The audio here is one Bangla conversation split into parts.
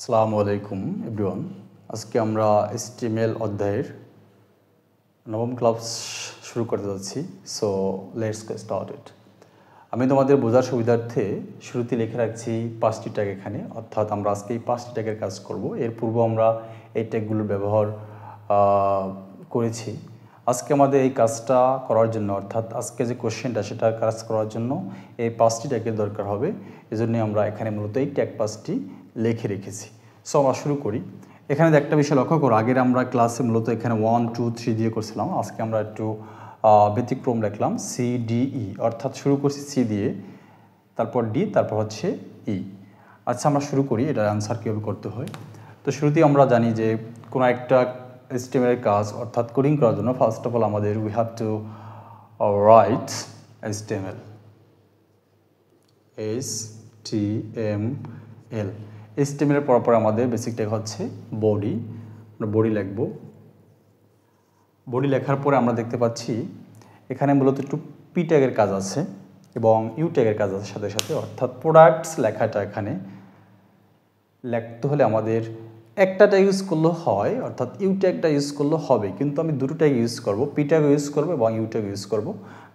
আসসালামু আলাইকুম এভরিওয়ান। আজকে আমরা HTML অধ্যায়ের নবম ক্লাস শুরু করতে যাচ্ছি। So let's get started. আমি তোমাদের বোঝার সুবিধার্থে শুরুতে লিখে রাখছি 5টি ট্যাগ এখানে, অর্থাৎ আমরা আজকে এই 5টি ট্যাগের কাজ করব। এর পূর্ব আমরা এই ট্যাগগুলোর ব্যবহার করেছি। আজকে আমাদের এই কাজটা করার জন্য, অর্থাৎ আজকে যে কোশ্চেনটা সেটা কাজ করার জন্য এই 5টি ট্যাগের দরকার হবে। এজন্য আমরা এখানে মূলত এই ট্যাগ 5টি লিখে রেখেছি। সো আমরা শুরু করি। এখানে একটা বিষয় লক্ষ্য করো, আগের আমরা ক্লাসে মূলত এখানে 1 2 3 দিয়ে করছিলাম। আজকে আমরা একটু ব্যতিক্রম লিখলাম CDE, অর্থাৎ শুরু করছি সি দিয়ে, তারপর ডি, তারপর হচ্ছে ই। আচ্ছা, আমরা শুরু করি এটার অ্যান্সার কীভাবে করতে হয়। তো শুরুতেই আমরা জানি যে কোনো একটা HTML এর কাজ অর্থাৎ কোডিং করার জন্য ফার্স্ট অফ অল আমাদের we have to right HTML। HTML এর পর আমাদের বেসিক ট্যাগ হচ্ছে বডি। আমরা বডি লিখব। বডি লেখার পরে আমরা দেখতে পাচ্ছি এখানে মূলত একটু পি ট্যাগের কাজ আছে এবং ইউ ট্যাগের কাজ আছে সাথে সাথে, অর্থাৎ প্রোডাক্টস লেখাটা এখানে লিখতে হলে আমাদের একটা ট্যাগ ইউজ করলে হয়, অর্থাৎ ইউ ট্যাগটা ইউজ করলে হবে, কিন্তু আমি দুটো ট্যাগ ইউজ করব, পি ট্যাগ ইউজ করব এবং ইউ ট্যাগ ইউজ করব।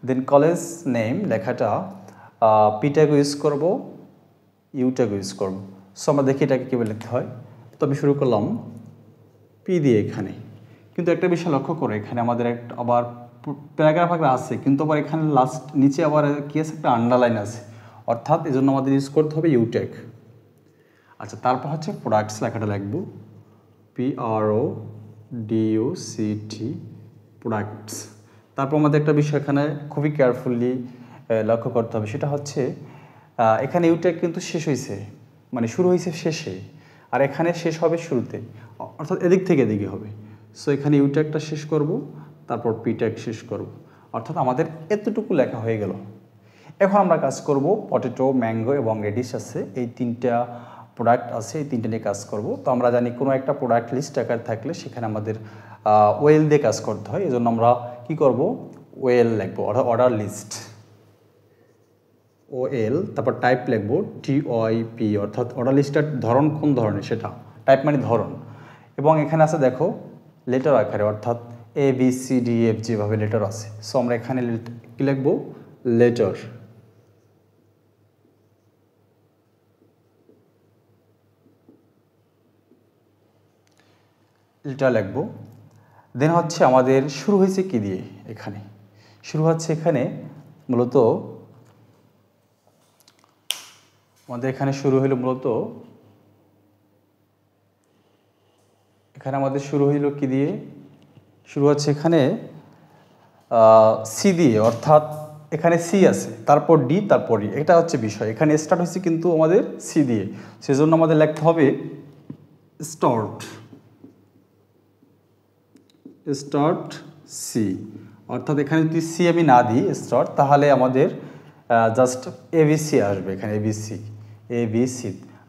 দেন কলেজ নেম লেখাটা পি ট্যাগ ইউজ করব, ইউ ট্যাগ ইউজ করব। সো আমরা দেখি এটাকে কীভাবে লিখতে হয়। তো আমি শুরু করলাম পি দিয়ে এখানে, কিন্তু একটা বিষয় লক্ষ্য করে এখানে আমাদের একটা আবার প্যারাগ্রাফ আকারে আছে, কিন্তু আবার এখানে লাস্ট নিচে আবার কী আছে, একটা আন্ডারলাইন আছে, অর্থাৎ এই জন্য আমাদের ইউজ করতে হবে ইউ ট্যাগ। আচ্ছা, তারপর হচ্ছে প্রোডাক্টস লেখাটা লিখব PRODUCT, প্রোডাক্টস। তারপর আমাদের একটা বিষয় এখানে খুবই কেয়ারফুলি লক্ষ্য করতে হবে, সেটা হচ্ছে এখানে ইউ ট্যাগ কিন্তু শেষ হয়েছে, মানে শুরু হয়েছে শেষে, আর এখানে শেষ হবে শুরুতে, অর্থাৎ এদিক থেকে এদিকে হবে। সো এখানে ইউ ট্যাগটা শেষ করব, তারপর পি ট্যাগ শেষ করব, অর্থাৎ আমাদের এতটুকু লেখা হয়ে গেল। এখন আমরা কাজ করব পটেটো, ম্যাঙ্গো এবং রেডিশ আছে, এই তিনটা প্রোডাক্ট আছে, এই তিনটা নিয়ে কাজ করব। তো আমরা জানি কোনো একটা প্রোডাক্ট লিস্ট আকার থাকলে সেখানে আমাদের ওয়েল দিয়ে কাজ করতে হয়, এজন্য আমরা কি করব, ওয়েল লিখব, অর্ডার লিস্ট OL, তারপর টাইপ লিখব TYP, অর্থাৎ অর্ডার লিস্টের ধরন কোন ধরনের সেটা, টাইপ মানে ধরন। এবং এখানে আছে দেখো লেটার আকারে, অর্থাৎ ABCDF যেভাবে লেটার আছে। সো আমরা এখানে কি লিখব, লেটার। লেটার লিখব। দেন হচ্ছে আমাদের শুরু হয়েছে কি দিয়ে, এখানে শুরু হচ্ছে, এখানে মূলত আমাদের এখানে শুরু হইল মূলত, এখানে আমাদের শুরু হইল কি দিয়ে, শুরু হচ্ছে এখানে সি দিয়ে, অর্থাৎ এখানে সি আছে, তারপর ডি, তারপর ই, এটা হচ্ছে বিষয়। এখানে স্টার্ট হয়েছে কিন্তু আমাদের সি দিয়ে, সেজন্য আমাদের লিখতে হবে স্টার্ট সি, অর্থাৎ এখানে যদি সি আমি না দিই স্টার্ট, তাহলে আমাদের জাস্ট ABC আসবে, এখানে ABC।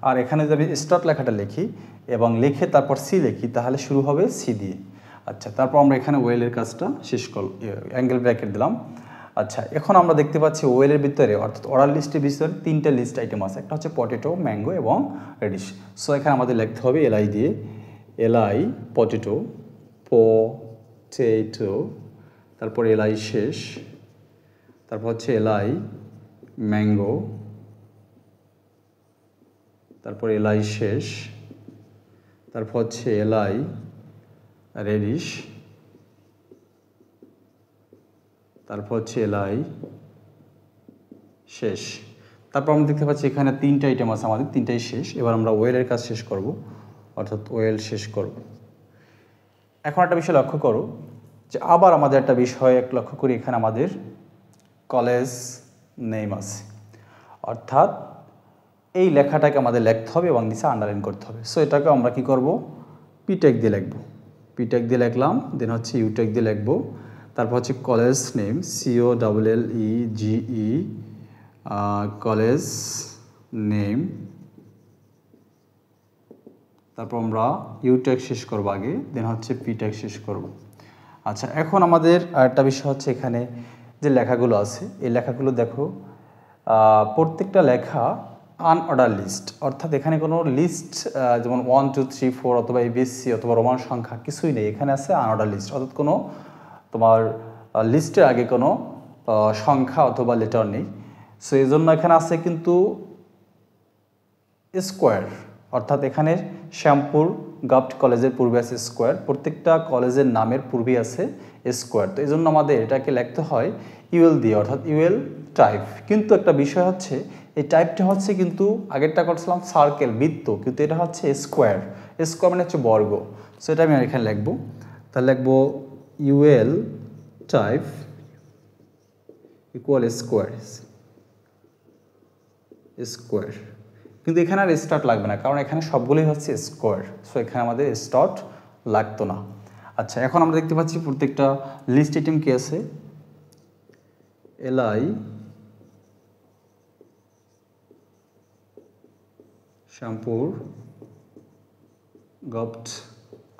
আর এখানে যদি আমি স্টার্ট লেখাটা লিখি এবং লিখে তারপর সি লিখি, তাহলে শুরু হবে সি দিয়ে। আচ্ছা, তারপর আমরা এখানে ওয়েলের কাজটা শেষ অ্যাঙ্গেল ব্র্যাকেট দিলাম। আচ্ছা, এখন আমরা দেখতে পাচ্ছি ওয়েলের ভিতরে, অর্থাৎ অর্ডার লিস্টের ভিতরে তিনটা লিস্ট আইটেম আছে, একটা হচ্ছে পটেটো, ম্যাঙ্গো এবং রেডিশ। সো এখানে আমাদের লিখতে হবে LI দিয়ে, LI পটেটো, তারপর LI শেষ, তারপর হচ্ছে LI ম্যাঙ্গো, তারপর LI শেষ, তারপর হচ্ছে LI রেডিশ, তারপর হচ্ছে LI শেষ। তারপর আমরা দেখতে পাচ্ছি এখানে তিনটা আইটেম আছে, আমাদের তিনটাই শেষ। এবার আমরা ওয়েলের কাজ শেষ করব, অর্থাৎ ওয়েল শেষ করব। এখন একটা বিষয় লক্ষ্য করো যে আবার আমাদের একটা বিষয় লক্ষ্য করি, এখানে আমাদের কলেজ নেম আছে, অর্থাৎ এই লেখাটাকে আমাদের লিখতে হবে এবং নিচে আন্ডারলাইন করতে হবে। সো এটাকে আমরা কি করব, পি ট্যাগ দিয়ে লিখব, পি ট্যাগ দিয়ে লিখলাম। দেন হচ্ছে ইউ ট্যাগ দিয়ে লিখব, তারপর হচ্ছে college name COLLEGE, college name, তারপর আমরা ইউ ট্যাগ শেষ করব আগে, দেন হচ্ছে পি ট্যাগ শেষ করব। আচ্ছা, এখন আমাদের আরেকটা বিষয় হচ্ছে এখানে যে লেখাগুলো আছে, এই লেখাগুলো দেখো প্রত্যেকটা লেখা আনঅর্ডার লিস্ট, অর্থাৎ এখানে কোনো লিস্ট যেমন 1 2 3 4 অথবা এবিসি অথবা রোমান সংখ্যা কিছুই নেই, এখানে আছে আনঅর্ডার লিস্ট, অর্থাৎ কোনো তোমার লিস্টের আগে কোনো সংখ্যা অথবা লেটার নেই। সো এই জন্য এখানে আছে কিন্তু স্কোয়ার, অর্থাৎ এখানে শ্যামপুর গাভট কলেজের পূর্বে আছে স্কোয়ার, প্রত্যেকটা কলেজের নামের পূর্বে আছে স্কোয়ার। তো এই জন্য আমাদের এটাকে লিখতে হয় ইউএল দিয়ে, অর্থাৎ ইউএল টাইপ। কিন্তু একটা বিষয় হচ্ছে এই টাইপটা হচ্ছে কিন্তু আগেরটা করছিলাম সার্কেল বৃত্ত, কিন্তু এটা হচ্ছে স্কোয়ার। স্কোয়ার মানে হচ্ছে বর্গ। সো এটা আমি এখানে লিখবো, তাহলে লিখবো UL type equal square square. কিন্তু এখানে আর স্টার্ট লাগবে না, কারণ এখানে সবগুলোই হচ্ছে স্কোয়ার। সো এখানে আমাদের স্টার্ট লাগতো না। আচ্ছা, এখন আমরা দেখতে পাচ্ছি প্রত্যেকটা লিস্ট আইটেম কি আছে, এলআই শ্যামপুর গাভট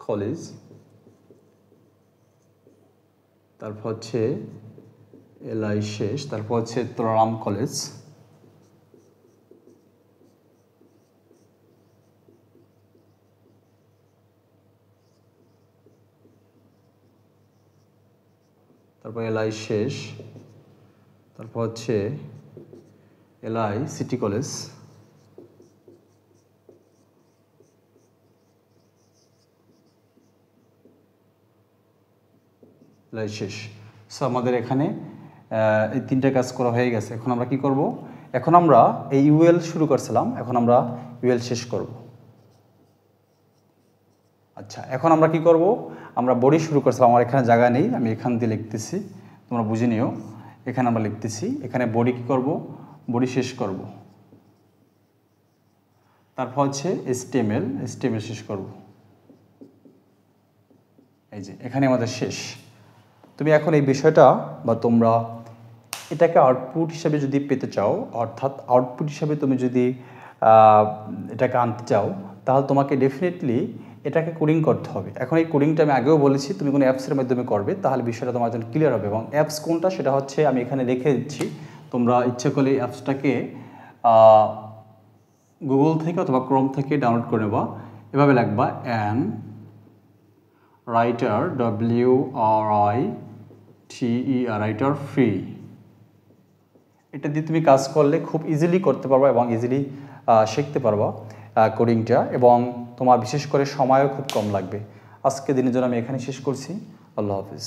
কলেজ, তারপর হচ্ছে এলআই শেষ, তারপর হচ্ছে তোরারাম কলেজ, তারপর এলআই শেষ, তারপর হচ্ছে এলআই সিটি কলেজ, এলআই শেষ। সো আমাদের এখানে এই তিনটা কাজ করা হয়ে গেছে। এখন আমরা কি করব, এখন আমরা এই ইউএল শুরু করছিলাম, এখন আমরা ইউএল শেষ করব। আচ্ছা, এখন আমরা কি করব, আমরা বডি শুরু করছিলাম, আমার এখানে জায়গা নেই, আমি এখান দিয়ে লিখতেছি, তোমরা বুঝে নিও। এখানে আমরা লিখতেছি, এখানে বডি কি করব, বডি শেষ করব। তারপর হচ্ছে এসটিএমএল শেষ করব। এই যে এখানে আমাদের শেষ। তুমি এখন এই বিষয়টা বা তোমরা এটাকে আউটপুট হিসাবে যদি পেতে চাও, অর্থাৎ আউটপুট হিসাবে তুমি যদি এটাকে আনতে চাও, তাহলে তোমাকে ডেফিনেটলি এটাকে কোডিং করতে হবে। এখন এই কোডিংটা আমি আগেও বলেছি, তুমি কোনো অ্যাপসের মাধ্যমে করবে, তাহলে বিষয়টা তোমার জন্য ক্লিয়ার হবে। এবং অ্যাপস কোনটা সেটা হচ্ছে আমি এখানে লিখে দিচ্ছি, তোমরা ইচ্ছে করলে এই অ্যাপসটাকে গুগল থেকে অথবা ক্রোম থেকে ডাউনলোড করে নেবা। এভাবে লিখবা an writer, WRITER, writer free. এটা দিয়ে তুমি কাজ করলে খুব ইজিলি করতে পারবা এবং ইজিলি শিখতে পারবা কোডিংটা, এবং তোমার বিশেষ করে সময়ও খুব কম লাগবে। আজকে দিনের জন্য আমি এখানে শেষ করছি। আল্লাহ হাফিজ।